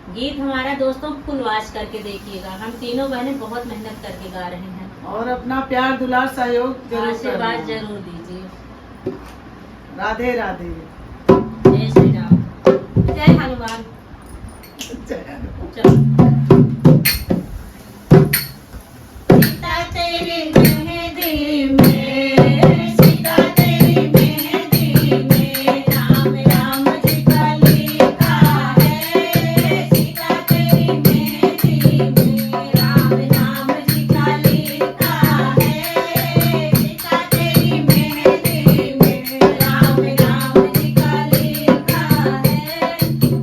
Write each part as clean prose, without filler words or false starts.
गीत हमारा दोस्तों फुल वॉच करके देखिएगा। हम तीनों बहनें बहुत मेहनत करके गा रहे हैं और अपना प्यार दुलार सहयोग जरूर आशीर्वाद करना। जरूर दीजिए। राधे राधे। जय श्री राम। जय हनुमान। जय हनुमान। चलो। सीता तेरी मेहंदी में, सीता तेरी मेहंदी में राम राम जी का लिखा है। सीता तेरी मेहंदी में राम राम जी का लिखा है। सीता तेरी मेहंदी में राम राम जी का लिखा है।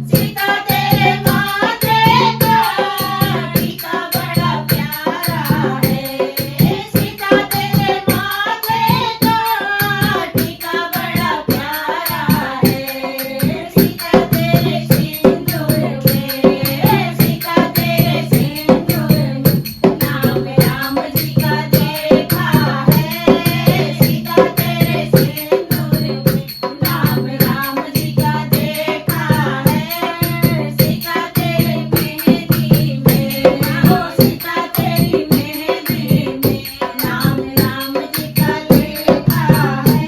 सीता तेरे माथे का टीका बड़ा प्यारा है। सीता तेरे माथे का टीका बड़ा प्यारा है। सीता तेरे सिंदूर में, सीता तेरे सिंदूर में राम राम जी का देखा है। सीता तेरे सिंदूर में राम राम जी का देखा है। सीता तेरी मेहंदी में, सीता तेरी मेहंदी में राम राम जी का लिखा है।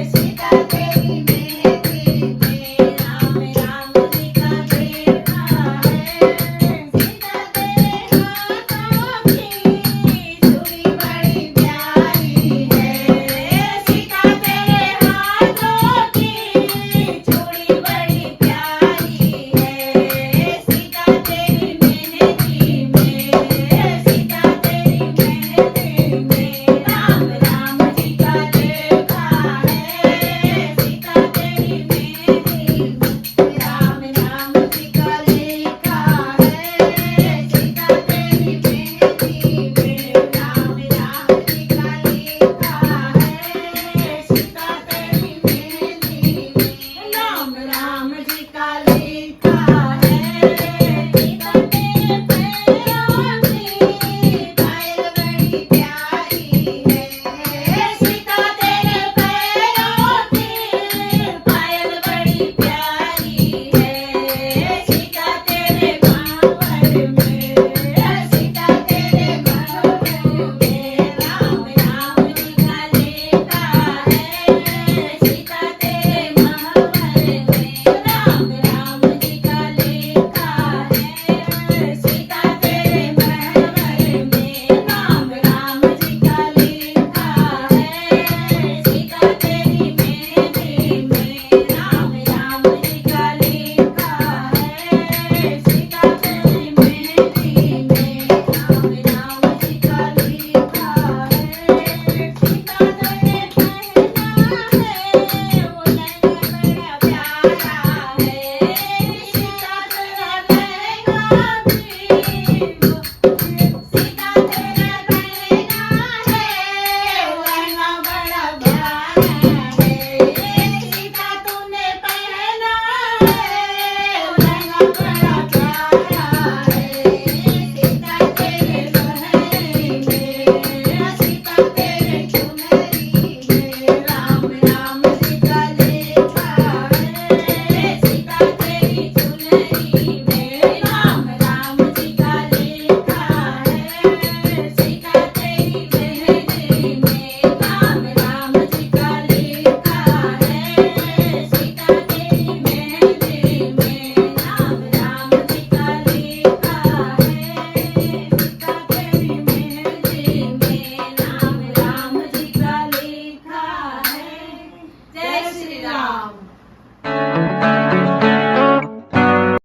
सीता तेरी मेहंदी में राम राम जी का लिखा है। सीता तेरे हाथों की चूड़ी बड़ी प्यारी है। सीता तेरे हाथों की चूड़ी बड़ी प्यारी है। सीता तेरी मेहंदी में, सीता तेरी मेहंदी में राम राम जी का देखा है। सीता तेरी मेहंदी में राम राम जी का लिखा है। सीता तेरी मेहंदी में राम राम जी का लिखा है। सीता तेरी मेहंदी में राम राम जी का लिखा है। सीता तेरे पैरों की पायल बड़ी प्यारी है। सीता तेरे पैरों की पायल बड़ी प्यारी है। सीता तेरे बांवर में, सीता तेरे बांवर में राम राम जी का लिखा है। सीता तेरे बांवर में राम राम जी का लिखा है। सीता तेरे बांवर में राम राम जी का लिखा है। सीता तेरी मेहंदी में राम राम जी का लिखा है। सीता तेरी मेहंदी में राम राम जी का लिखा है। सीता तेरे पहना है वो लहंगा बड़ा प्यारा है। सीता तेरा लहंगा भी सीता तेरा लहंगा है वो लहंगा बड़ा प्यारा है। सीता तूने पहना है वो लहंगा बड़ा प्यारा है। सीता तेरे लहंगे में, सीता तेरे चुनरी में राम राम जी का लिखा है। सीता तेरी चुनरी में राम राम जी का लिखा है। सीता तेरी मेहंदी में राम राम जी का लिखा है। सीता तेरी मेहंदी में राम राम जी का लिखा है। सीता तेरी मेहंदी में राम राम जी का लिखा है। जय श्री राम।